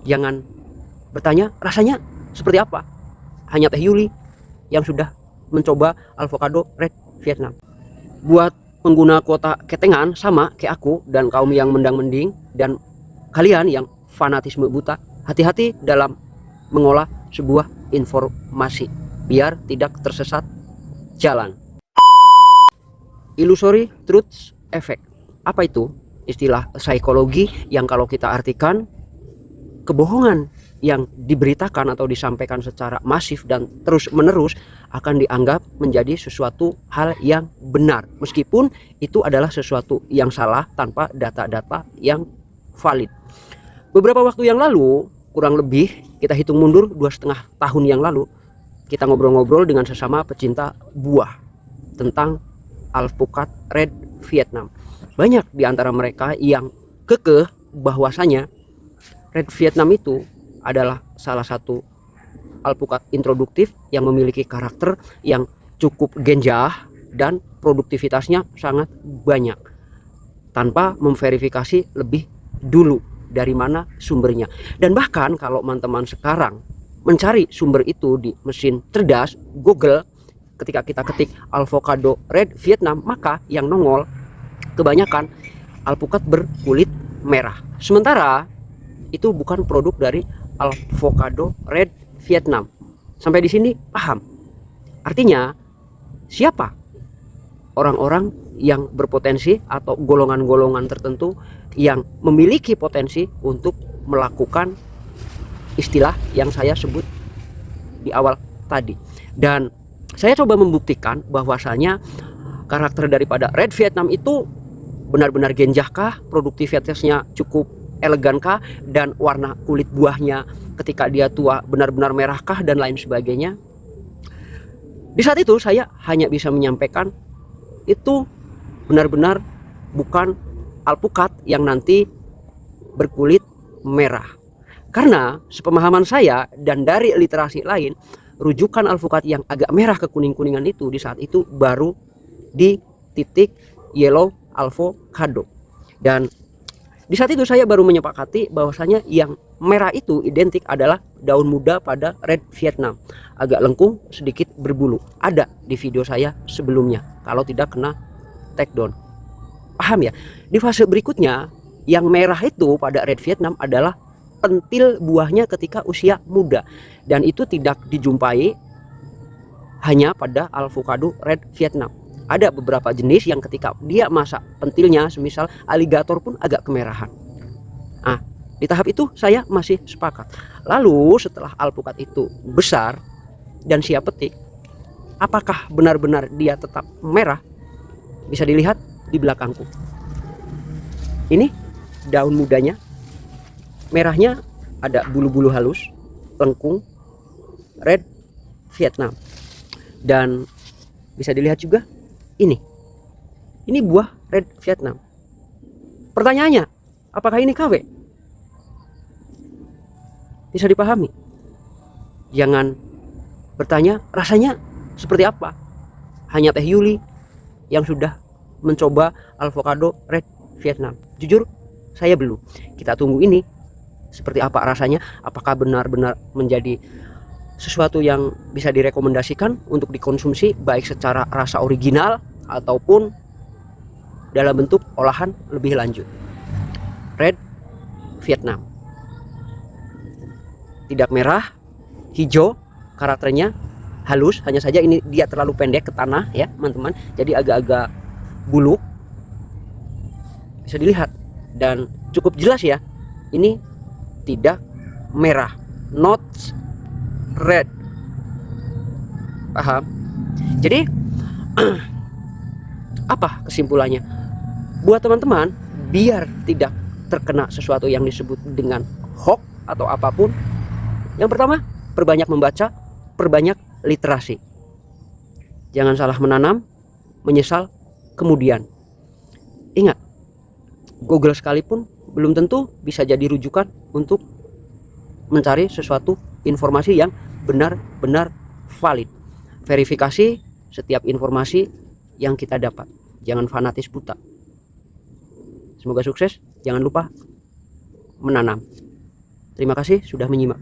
Jangan bertanya rasanya seperti apa. Hanya Teh Yuli yang sudah mencoba avocado red Vietnam. Buat pengguna kuota ketengan sama kayak aku dan kaum yang mendang-mending dan kalian yang fanatisme buta, hati-hati dalam mengolah sebuah informasi biar tidak tersesat jalan. Illusory truth effect. Apa itu? Istilah psikologi yang kalau kita artikan, kebohongan yang diberitakan atau disampaikan secara masif dan terus-menerus akan dianggap menjadi sesuatu hal yang benar, meskipun itu adalah sesuatu yang salah tanpa data-data yang valid. Beberapa waktu yang lalu, kurang lebih kita hitung mundur 2,5 tahun yang lalu, kita ngobrol-ngobrol dengan sesama pecinta buah tentang alpukat red Vietnam. Banyak di antara mereka yang kekeh bahwasanya red Vietnam itu adalah salah satu alpukat introduktif yang memiliki karakter yang cukup genjah dan produktivitasnya sangat banyak, tanpa memverifikasi lebih dulu dari mana sumbernya. Dan bahkan kalau teman-teman sekarang mencari sumber itu di mesin cerdas Google, ketika kita ketik avocado red Vietnam, maka yang nongol kebanyakan alpukat berkulit merah. Sementara itu bukan produk dari avocado red Vietnam. Sampai di sini paham? Artinya siapa orang-orang yang berpotensi atau golongan-golongan tertentu yang memiliki potensi untuk melakukan istilah yang saya sebut di awal tadi. Dan saya coba membuktikan bahwasanya karakter daripada red Vietnam itu benar-benar genjahkah, produktivitasnya cukup elegankah, dan warna kulit buahnya ketika dia tua benar-benar merahkah, dan lain sebagainya. Di saat itu saya hanya bisa menyampaikan itu benar-benar bukan alpukat yang nanti berkulit merah. Karena sepemahaman saya dan dari literasi lain, rujukan alpukat yang agak merah ke kuning-kuningan itu di saat itu baru di titik yellow avocado. Dan di saat itu saya baru menyepakati bahwasanya yang merah itu identik adalah daun muda pada red Vietnam, agak lengkung, sedikit berbulu. Ada di video saya sebelumnya kalau tidak kena take down. Paham ya? Di fase berikutnya, yang merah itu pada red Vietnam adalah pentil buahnya ketika usia muda, dan itu tidak dijumpai hanya pada avocado red Vietnam. Ada beberapa jenis yang ketika dia masak pentilnya, semisal aligator pun agak kemerahan. Nah, di tahap itu saya masih sepakat. Lalu setelah alpukat itu besar dan siap petik, apakah benar-benar dia tetap merah? Bisa dilihat di belakangku. Ini daun mudanya, merahnya ada bulu-bulu halus, lengkung, red Vietnam. Dan bisa dilihat juga ini buah red Vietnam. Pertanyaannya, apakah ini KW? Bisa dipahami? Jangan bertanya rasanya seperti apa. Hanya Teh Yuli yang sudah mencoba avocado red Vietnam. Jujur saya belum. Kita tunggu ini seperti apa rasanya, apakah benar-benar menjadi sesuatu yang bisa direkomendasikan untuk dikonsumsi baik secara rasa original ataupun dalam bentuk olahan lebih lanjut. Red Vietnam tidak merah, hijau, karakternya halus, hanya saja ini dia terlalu pendek ke tanah ya teman-teman, jadi agak-agak buluk. Bisa dilihat dan cukup jelas ya, ini tidak merah, not red. Paham? Jadi apa kesimpulannya buat teman-teman biar tidak terkena sesuatu yang disebut dengan hoax atau apapun? Yang pertama, perbanyak membaca, perbanyak literasi. Jangan salah menanam, menyesal kemudian. Ingat, Google sekalipun belum tentu bisa jadi rujukan untuk mencari sesuatu informasi yang benar-benar valid. Verifikasi setiap informasi yang kita dapat. Jangan fanatis buta. Semoga sukses. Jangan lupa menanam. Terima kasih sudah menyimak.